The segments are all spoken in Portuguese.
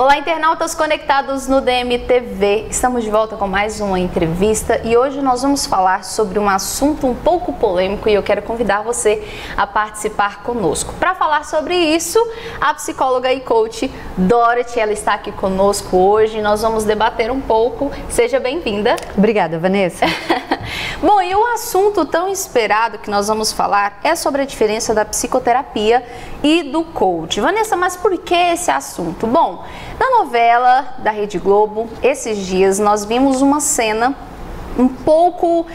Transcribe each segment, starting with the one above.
Olá, internautas conectados no DMTV. Estamos de volta com mais uma entrevista e hoje nós vamos falar sobre um assunto um pouco polêmico e eu quero convidar você a participar conosco. Para falar sobre isso, a psicóloga e coach Dorothy, ela está aqui conosco hoje. Nós vamos debater um pouco. Seja bem-vinda. Obrigada, Vanessa. Bom, e o assunto tão esperado que nós vamos falar é sobre a diferença da psicoterapia e do coach. Vanessa, mas por que esse assunto? Bom, na novela da Rede Globo, esses dias nós vimos uma cena um pouco,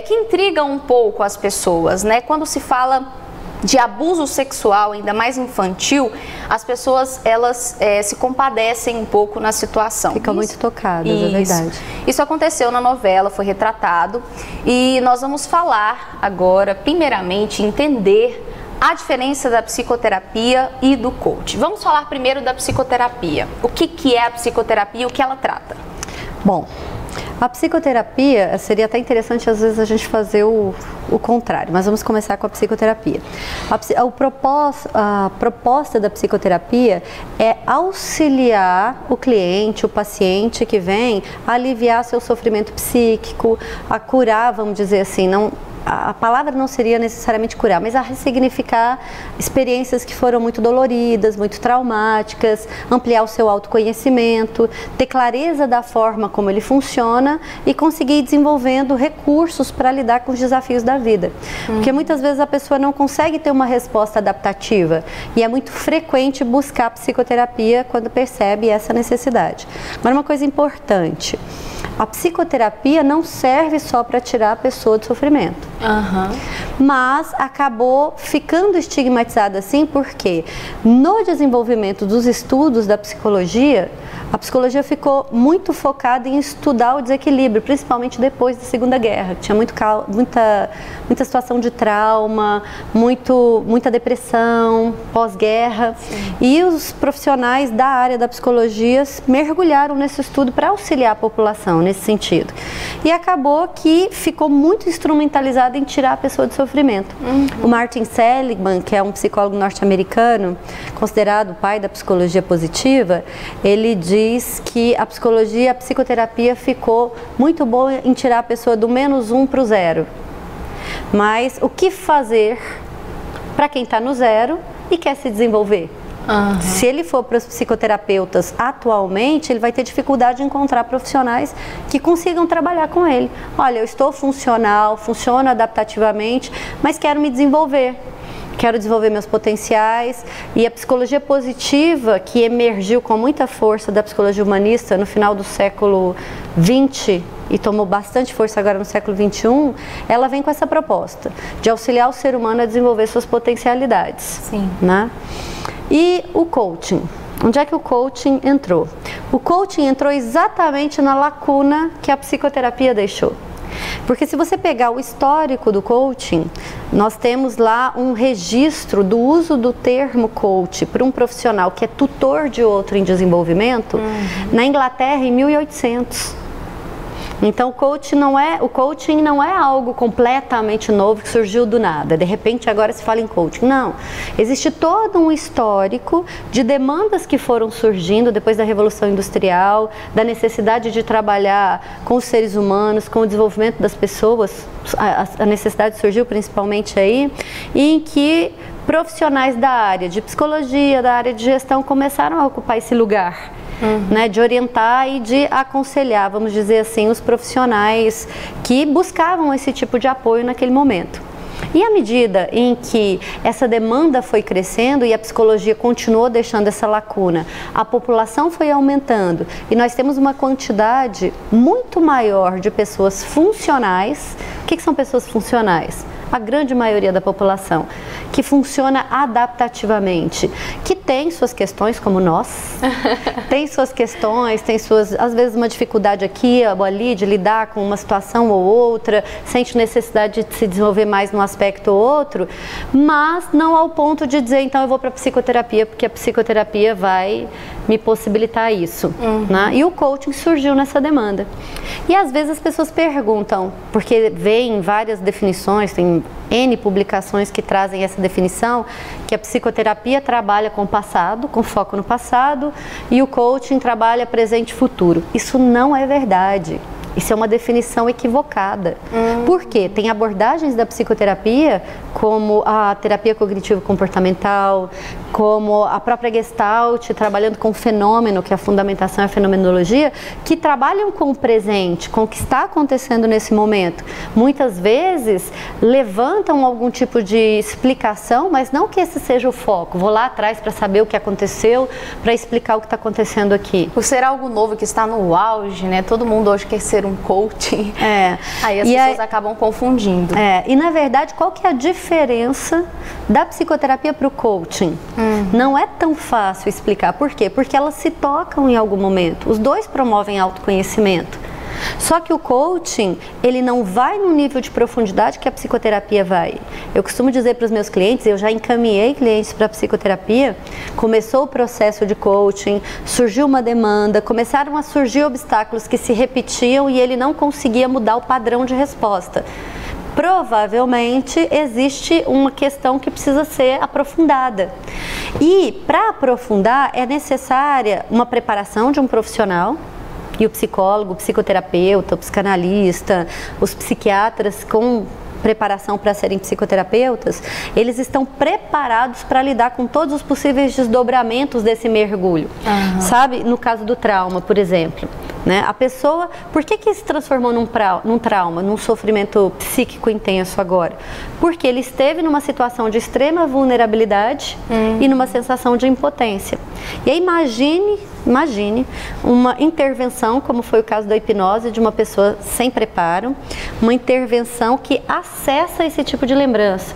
que intriga um pouco as pessoas, né? Quando se fala de abuso sexual, ainda mais infantil, as pessoas, elas se compadecem um pouco na situação. Ficam muito tocadas, é verdade. Isso aconteceu na novela, foi retratado e nós vamos falar agora, primeiramente, entender a diferença da psicoterapia e do coach. Vamos falar primeiro da psicoterapia. O que é a psicoterapia e o que ela trata? Bom, a psicoterapia, seria até interessante às vezes a gente fazer o contrário, mas vamos começar com a psicoterapia. A proposta da psicoterapia é auxiliar o cliente, o paciente que vem, a aliviar seu sofrimento psíquico, a curar, vamos dizer assim, a palavra não seria necessariamente curar, mas a ressignificar experiências que foram muito doloridas, muito traumáticas, ampliar o seu autoconhecimento, ter clareza da forma como ele funciona e conseguir ir desenvolvendo recursos para lidar com os desafios da vida. Porque muitas vezes a pessoa não consegue ter uma resposta adaptativa e é muito frequente buscar a psicoterapia quando percebe essa necessidade. Agora, uma coisa importante: a psicoterapia não serve só para tirar a pessoa do sofrimento. Mas acabou ficando estigmatizada assim porque no desenvolvimento dos estudos da psicologia, a psicologia ficou muito focada em estudar o desequilíbrio, principalmente depois da Segunda Guerra. Tinha muita situação de trauma, muita depressão, pós-guerra. E os profissionais da área da psicologia mergulharam nesse estudo para auxiliar a população nesse sentido. E acabou que ficou muito instrumentalizado em tirar a pessoa do sofrimento. O Martin Seligman, que é um psicólogo norte-americano, considerado o pai da psicologia positiva, ele diz que a psicoterapia ficou muito boa em tirar a pessoa do -1 para o 0. Mas o que fazer para quem está no 0 e quer se desenvolver? Se ele for para os psicoterapeutas atualmente, ele vai ter dificuldade de encontrar profissionais que consigam trabalhar com ele. Olha, eu estou funcional, funciono adaptativamente, mas quero me desenvolver. Quero desenvolver meus potenciais. E a psicologia positiva, que emergiu com muita força da psicologia humanista no final do século XX e tomou bastante força agora no século XXI, ela vem com essa proposta de auxiliar o ser humano a desenvolver suas potencialidades. Sim. Né? E o coaching? Onde é que o coaching entrou? O coaching entrou exatamente na lacuna que a psicoterapia deixou. Porque se você pegar o histórico do coaching, nós temos lá um registro do uso do termo coach para um profissional que é tutor de outro em desenvolvimento na Inglaterra em 1800. Então o coaching não é algo completamente novo que surgiu do nada. De repente agora se fala em coaching. Não. Existe todo um histórico de demandas que foram surgindo depois da Revolução Industrial, da necessidade de trabalhar com os seres humanos, com o desenvolvimento das pessoas. A necessidade surgiu principalmente aí, em que profissionais da área de psicologia, da área de gestão começaram a ocupar esse lugar. Né, de orientar e de aconselhar, vamos dizer assim, os profissionais que buscavam esse tipo de apoio naquele momento. E à medida em que essa demanda foi crescendo e a psicologia continuou deixando essa lacuna, a população foi aumentando e nós temos uma quantidade muito maior de pessoas funcionais. O que são pessoas funcionais? A grande maioria da população, que funciona adaptativamente, que tem suas questões como nós, tem suas questões, tem suas, às vezes uma dificuldade aqui ou ali de lidar com uma situação ou outra, sente necessidade de se desenvolver mais num aspecto ou outro, mas não ao ponto de dizer, então eu vou para a psicoterapia, porque a psicoterapia vai me possibilitar isso. Né? E o coaching surgiu nessa demanda. E às vezes as pessoas perguntam, porque veem várias definições, tem tem N publicações que trazem essa definição, que a psicoterapia trabalha com o passado, com foco no passado, e o coaching trabalha presente e futuro. Isso não é verdade. Isso é uma definição equivocada. Por quê? Tem abordagens da psicoterapia, como a terapia cognitivo-comportamental, como a própria Gestalt, trabalhando com o fenômeno, que é a fundamentação e a fenomenologia, que trabalham com o presente, com o que está acontecendo nesse momento. Muitas vezes levantam algum tipo de explicação, mas não que esse seja o foco. Vou lá atrás para saber o que aconteceu, para explicar o que está acontecendo aqui. Por ser algo novo que está no auge, né? Todo mundo hoje quer ser um coaching. Aí as pessoas acabam confundindo. E na verdade, qual que é a diferença da psicoterapia para o coaching? Não é tão fácil explicar. Por quê? Porque elas se tocam em algum momento. Os dois promovem autoconhecimento. Só que o coaching, ele não vai no nível de profundidade que a psicoterapia vai. Eu costumo dizer para os meus clientes, eu já encaminhei clientes para a psicoterapia, começou o processo de coaching, surgiu uma demanda, começaram a surgir obstáculos que se repetiam e ele não conseguia mudar o padrão de resposta. Provavelmente existe uma questão que precisa ser aprofundada. E para aprofundar é necessária uma preparação de um profissional. E o psicólogo, o psicoterapeuta, o psicanalista, os psiquiatras com preparação para serem psicoterapeutas, eles estão preparados para lidar com todos os possíveis desdobramentos desse mergulho. Sabe? No caso do trauma, por exemplo. Né? A pessoa, por que se transformou num trauma, num sofrimento psíquico intenso agora? Porque ele esteve numa situação de extrema vulnerabilidade e numa sensação de impotência. E aí imagine uma intervenção, como foi o caso da hipnose, de uma pessoa sem preparo, uma intervenção que acessa esse tipo de lembrança.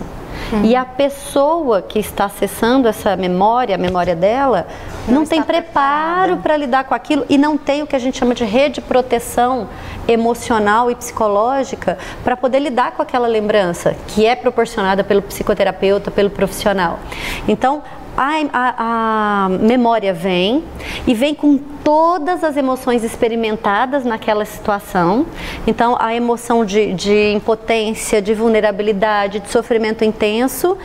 E a pessoa que está acessando essa memória, a memória dela, não tem preparo para lidar com aquilo e não tem o que a gente chama de rede de proteção emocional e psicológica para poder lidar com aquela lembrança que é proporcionada pelo psicoterapeuta, pelo profissional. Então, a memória vem e vem com todas as emoções experimentadas naquela situação. Então, a emoção de impotência, de vulnerabilidade, de sofrimento intenso.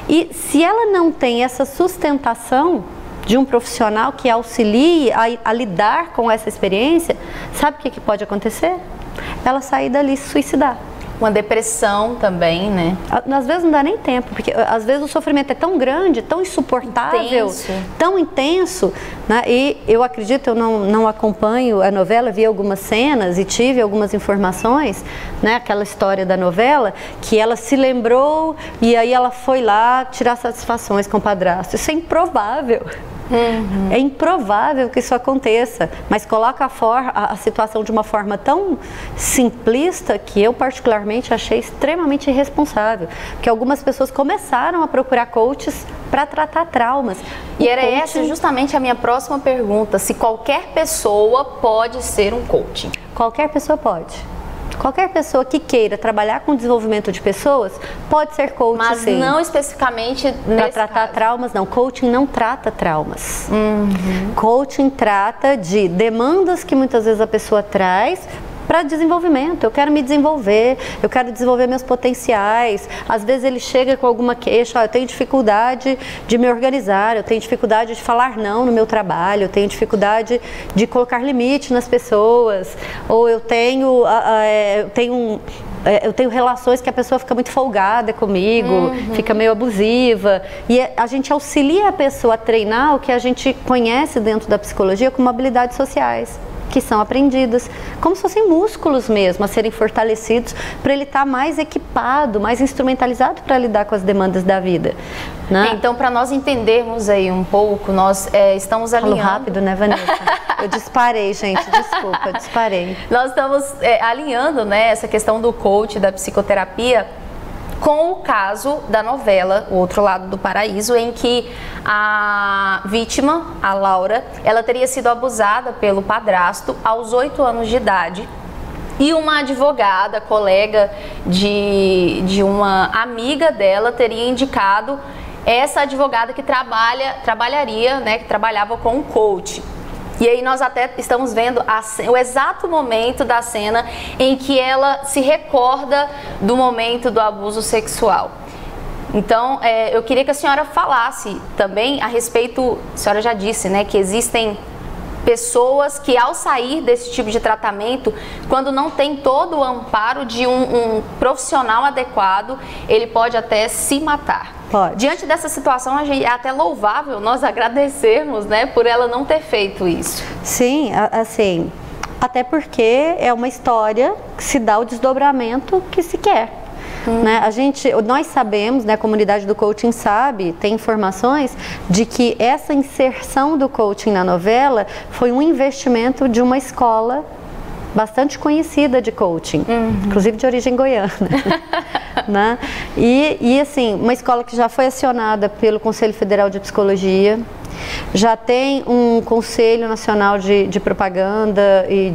E se ela não tem essa sustentação de um profissional que auxilie a lidar com essa experiência, sabe o que pode acontecer? Ela sair dali e se suicidar. Uma depressão também, né? Às vezes não dá nem tempo, porque às vezes o sofrimento é tão grande, tão insuportável, tão intenso, né? E eu acredito, eu não acompanho a novela, vi algumas cenas e tive algumas informações, né? Aquela história da novela, que ela se lembrou e aí ela foi lá tirar satisfações com o padrasto. Isso é improvável. É improvável que isso aconteça, mas coloca a situação de uma forma tão simplista que eu particularmente achei extremamente irresponsável, porque algumas pessoas começaram a procurar coaches para tratar traumas. E era essa justamente a minha próxima pergunta, se qualquer pessoa pode ser um coach? Qualquer pessoa pode. Qualquer pessoa que queira trabalhar com desenvolvimento de pessoas pode ser coach, mas sim. Não especificamente para tratar traumas, não. Coaching não trata traumas. Coaching trata de demandas que muitas vezes a pessoa traz para desenvolvimento. Eu quero me desenvolver, eu quero desenvolver meus potenciais. Às vezes ele chega com alguma queixa, eu tenho dificuldade de me organizar, eu tenho dificuldade de falar não no meu trabalho, eu tenho dificuldade de colocar limite nas pessoas, ou eu tenho relações que a pessoa fica muito folgada comigo, fica meio abusiva. E a gente auxilia a pessoa a treinar o que a gente conhece dentro da psicologia como habilidades sociais, que são aprendidas, como se fossem músculos mesmo, a serem fortalecidos para ele estar mais equipado, mais instrumentalizado para lidar com as demandas da vida. Né? Então, para nós entendermos aí um pouco, nós estamos alinhando... Falo rápido, né, Vanessa? Eu disparei, gente, desculpa, eu disparei. Nós estamos alinhando, né, essa questão do coach, da psicoterapia, com o caso da novela O Outro Lado do Paraíso, em que a vítima, a Laura, ela teria sido abusada pelo padrasto aos 8 anos de idade. E uma advogada, colega de uma amiga dela, teria indicado essa advogada que trabalhava com um coach. E aí nós até estamos vendo o exato momento da cena em que ela se recorda do momento do abuso sexual. Então, eu queria que a senhora falasse também a respeito, a senhora já disse, né, que existem pessoas que ao sair desse tipo de tratamento, quando não tem todo o amparo de um profissional adequado, ele pode até se matar. Pode. Diante dessa situação, é até louvável nós agradecermos, né, por ela não ter feito isso. Sim, assim, até porque é uma história que se dá o desdobramento que se quer. Né? Nós sabemos, né, a comunidade do coaching sabe, tem informações de que essa inserção do coaching na novela foi um investimento de uma escola bastante conhecida de coaching, inclusive de origem goiana. Né? E assim, uma escola que já foi acionada pelo Conselho Federal de Psicologia, já tem um Conselho Nacional de Propaganda e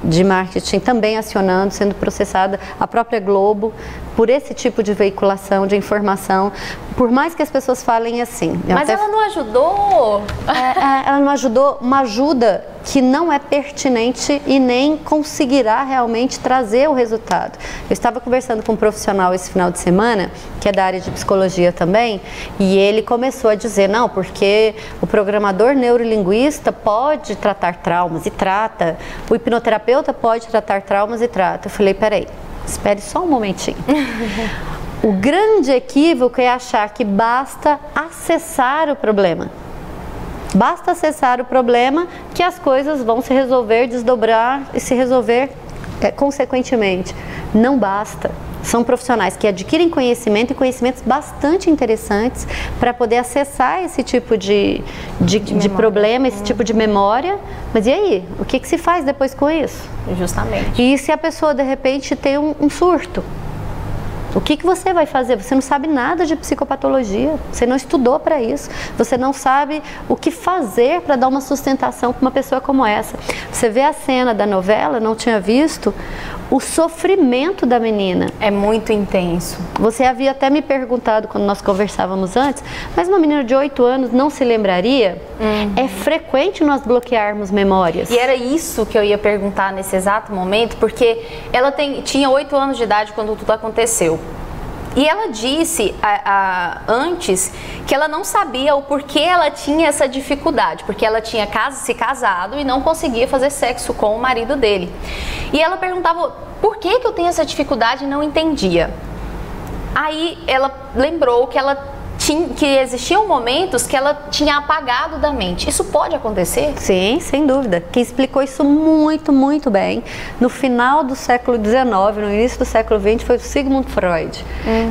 de Marketing também acionando, sendo processada, a própria Globo, por esse tipo de veiculação de informação, por mais que as pessoas falem assim. Mas ela não ajudou? Ela não ajudou, uma ajuda que não é pertinente e nem conseguirá realmente trazer o resultado. Eu estava conversando com um profissional esse final de semana, que é da área de psicologia também, e ele começou a dizer, não, porque o programador neurolinguista pode tratar traumas e trata, o hipnoterapeuta pode tratar traumas e trata. Eu falei, peraí, espere só um momentinho. O grande equívoco é achar que basta acessar o problema. Basta acessar o problema que as coisas vão se resolver, desdobrar e se resolver consequentemente. Não basta. São profissionais que adquirem conhecimento e conhecimentos bastante interessantes para poder acessar esse tipo de problema, esse tipo de memória. Mas e aí? O que se faz depois com isso? Justamente. E se a pessoa de repente tem um surto? O que você vai fazer? Você não sabe nada de psicopatologia, você não estudou para isso, você não sabe o que fazer para dar uma sustentação para uma pessoa como essa. Você vê a cena da novela, não tinha visto, o sofrimento da menina. É muito intenso. Você havia até me perguntado quando nós conversávamos antes, mas uma menina de 8 anos não se lembraria? É frequente nós bloquearmos memórias. E era isso que eu ia perguntar nesse exato momento, porque ela tinha 8 anos de idade quando tudo aconteceu. E ela disse antes que ela não sabia o porquê ela tinha essa dificuldade, porque ela tinha se casado e não conseguia fazer sexo com o marido dele. E ela perguntava, por que eu tenho essa dificuldade e não entendia? Aí ela lembrou que existiam momentos que ela tinha apagado da mente. Isso pode acontecer? Sim, sem dúvida. Quem explicou isso muito, muito bem no final do século XIX, no início do século XX, foi o Sigmund Freud.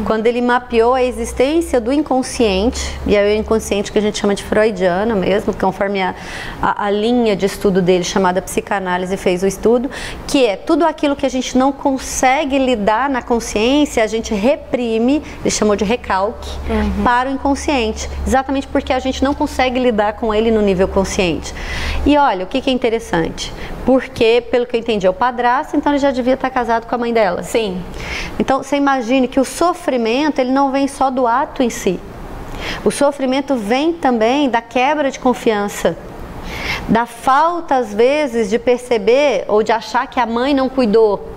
Quando ele mapeou a existência do inconsciente, e aí o inconsciente que a gente chama de freudiano mesmo, conforme a linha de estudo dele, chamada psicanálise, fez o estudo, que é tudo aquilo que a gente não consegue lidar na consciência, a gente reprime, ele chamou de recalque, para o inconsciente, exatamente porque a gente não consegue lidar com ele no nível consciente. E olha, o que é interessante, porque, pelo que eu entendi, é o padrasto, então ele já devia estar casado com a mãe dela. Sim. Então, você imagine que o sofrimento, ele não vem só do ato em si. O sofrimento vem também da quebra de confiança, da falta, às vezes, de perceber ou de achar que a mãe não cuidou,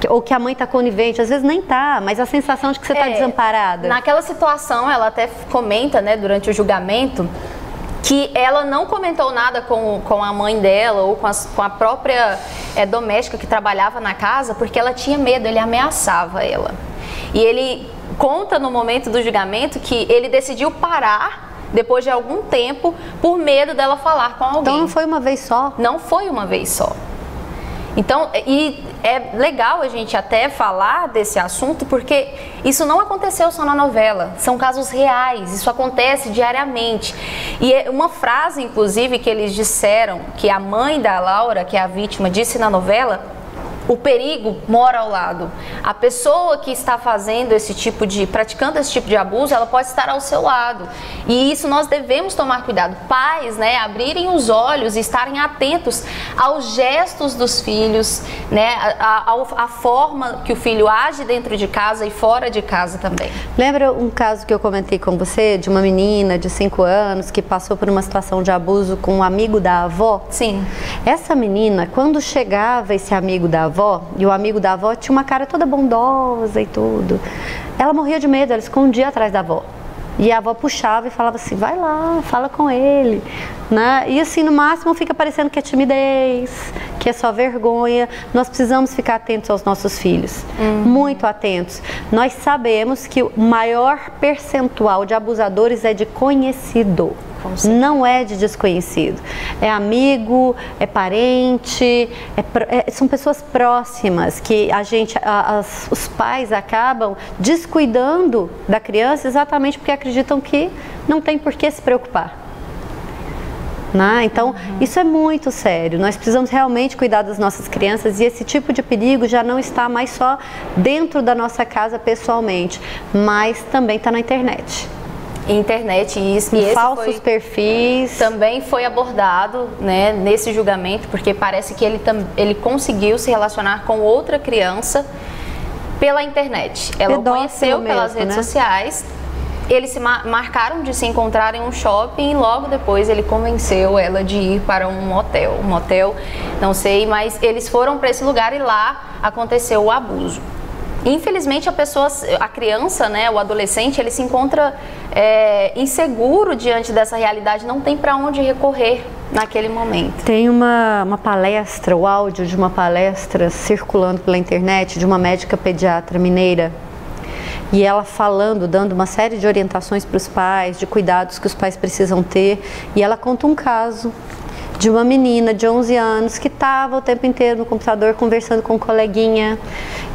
ou que a mãe está conivente, às vezes nem tá, mas a sensação de que você está desamparada. Naquela situação, ela até comenta, né, durante o julgamento, que ela não comentou nada com a mãe dela ou com a própria doméstica que trabalhava na casa, porque ela tinha medo, ele ameaçava ela. E ele conta no momento do julgamento que ele decidiu parar depois de algum tempo por medo dela falar com alguém. Então não foi uma vez só? Não foi uma vez só. Então, e é legal a gente até falar desse assunto, porque isso não aconteceu só na novela, são casos reais, isso acontece diariamente. E é uma frase, inclusive, que eles disseram, que a mãe da Laura, que é a vítima, disse na novela, O perigo mora ao lado. A pessoa que está fazendo praticando esse tipo de abuso, ela pode estar ao seu lado. E isso nós devemos tomar cuidado. Pais, né, abrirem os olhos e estarem atentos aos gestos dos filhos, né, a forma que o filho age dentro de casa e fora de casa também. Lembra um caso que eu comentei com você, de uma menina de 5 anos que passou por uma situação de abuso com um amigo da avó? Sim. Essa menina, quando chegava esse amigo da avó, e o amigo da avó tinha uma cara toda bondosa e tudo, ela morria de medo, ela escondia atrás da avó. E a avó puxava e falava assim, vai lá, fala com ele, né? E assim, no máximo fica parecendo que é timidez, que é só vergonha. Nós precisamos ficar atentos aos nossos filhos, muito atentos. Nós sabemos que o maior percentual de abusadores é de conhecido, não é de desconhecido. É amigo, é parente, são pessoas próximas que os pais acabam descuidando da criança exatamente porque acreditam que não tem por que se preocupar. Né? Então, isso é muito sério. Nós precisamos realmente cuidar das nossas crianças e esse tipo de perigo já não está mais só dentro da nossa casa pessoalmente, mas também está na internet. Internet, e falsos perfis também foi abordado, né, nesse julgamento, porque parece que ele conseguiu se relacionar com outra criança pela internet. Ela o conheceu pelas redes sociais. Eles se marcaram de se encontrar em um shopping e logo depois ele convenceu ela de ir para um motel, não sei, mas eles foram para esse lugar e lá aconteceu o abuso. Infelizmente a criança, né, o adolescente, ele se encontra inseguro diante dessa realidade, não tem para onde recorrer naquele momento. Tem uma palestra, o áudio de uma palestra circulando pela internet de uma médica pediatra mineira, e ela falando, dando uma série de orientações para os pais, de cuidados que os pais precisam ter, e ela conta um caso de uma menina de 11 anos que estava o tempo inteiro no computador conversando com um coleguinha,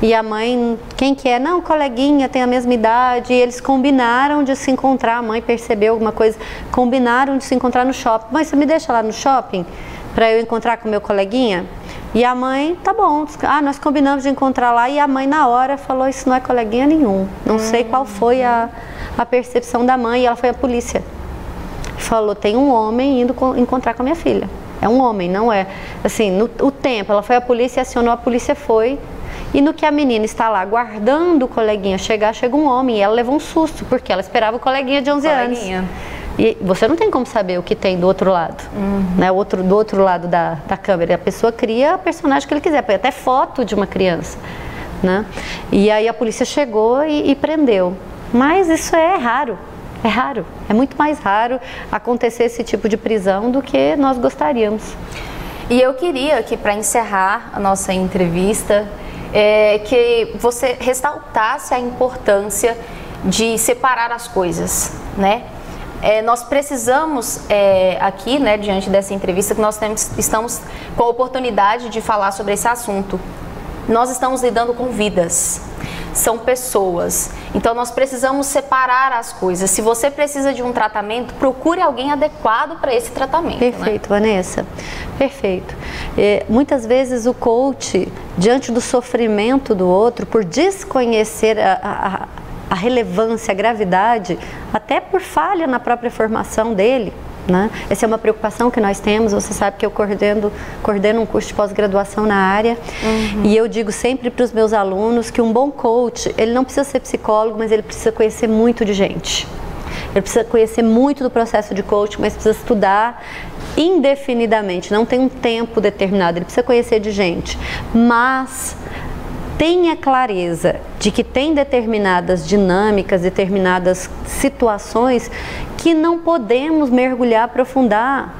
e a mãe, quem que é? Não, coleguinha, tem a mesma idade, e eles combinaram de se encontrar, a mãe percebeu alguma coisa, combinaram de se encontrar no shopping. Mãe, você me deixa lá no shopping para eu encontrar com meu coleguinha? E a mãe, tá bom, nós combinamos de encontrar lá, e a mãe na hora falou, isso não é coleguinha nenhum. Não sei qual foi a percepção da mãe, e ela foi à polícia. Falou, tem um homem indo encontrar com a minha filha. É um homem, não é? Assim, o tempo, ela foi à polícia, acionou, a polícia foi. E no que a menina está lá aguardando o coleguinha chegar, chega um homem, e ela levou um susto, porque ela esperava o coleguinha de 11 anos. E você não tem como saber o que tem do outro lado, né? Do outro lado da câmera. A pessoa cria a personagem que ele quiser, põe até foto de uma criança, né? E aí a polícia chegou e prendeu. Mas isso é raro. É raro, é muito mais raro acontecer esse tipo de prisão do que nós gostaríamos. E eu queria que, para encerrar a nossa entrevista, que você ressaltasse a importância de separar as coisas, né? Nós precisamos aqui, né, diante dessa entrevista, que nós estamos com a oportunidade de falar sobre esse assunto. Nós estamos lidando com vidas, são pessoas, então nós precisamos separar as coisas. Se você precisa de um tratamento, procure alguém adequado para esse tratamento. Perfeito, né? Vanessa, perfeito. Muitas vezes o coach, diante do sofrimento do outro, por desconhecer a relevância, a gravidade, até por falha na própria formação dele, né? Essa é uma preocupação que nós temos. Você sabe que eu coordeno um curso de pós-graduação na área, e eu digo sempre para os meus alunos que um bom coach, ele não precisa ser psicólogo, mas ele precisa conhecer muito de gente. Ele precisa conhecer muito do processo de coaching, mas precisa estudar indefinidamente, não tem um tempo determinado, ele precisa conhecer de gente, mas tenha clareza de que tem determinadas dinâmicas, determinadas situações que não podemos mergulhar, aprofundar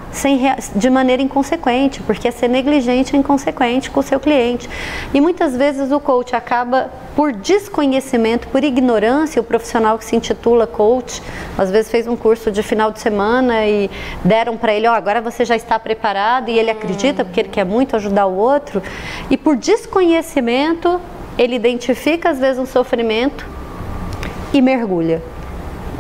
de maneira inconsequente, porque é ser negligente e inconsequente com o seu cliente. E muitas vezes o coach acaba, por desconhecimento, por ignorância, o profissional que se intitula coach, às vezes fez um curso de final de semana e deram para ele, agora você já está preparado, e ele acredita porque ele quer muito ajudar o outro, e por desconhecimento ele identifica às vezes um sofrimento e mergulha.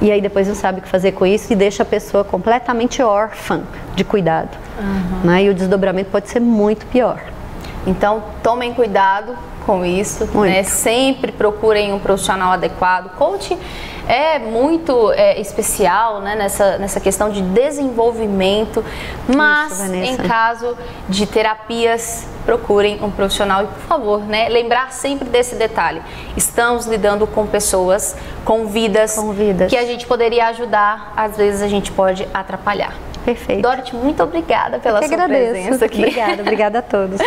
E aí depois não sabe o que fazer com isso e deixa a pessoa completamente órfã de cuidado. Né? E o desdobramento pode ser muito pior. Então, tomem cuidado com isso, né? Sempre procurem um profissional adequado. Coach é muito especial, né, nessa questão de desenvolvimento, mas isso, em caso de terapias, procurem um profissional e, por favor, né, lembrar sempre desse detalhe. Estamos lidando com pessoas, com vidas que a gente poderia ajudar, às vezes a gente pode atrapalhar. Perfeito. Dorothy, muito obrigada pela sua presença aqui. Obrigada a todos.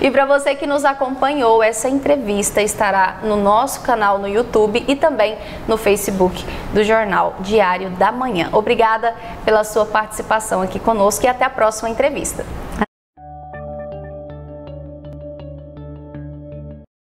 E para você que nos acompanhou, essa entrevista estará no nosso canal no YouTube e também no Facebook do Jornal Diário da Manhã. Obrigada pela sua participação aqui conosco e até a próxima entrevista.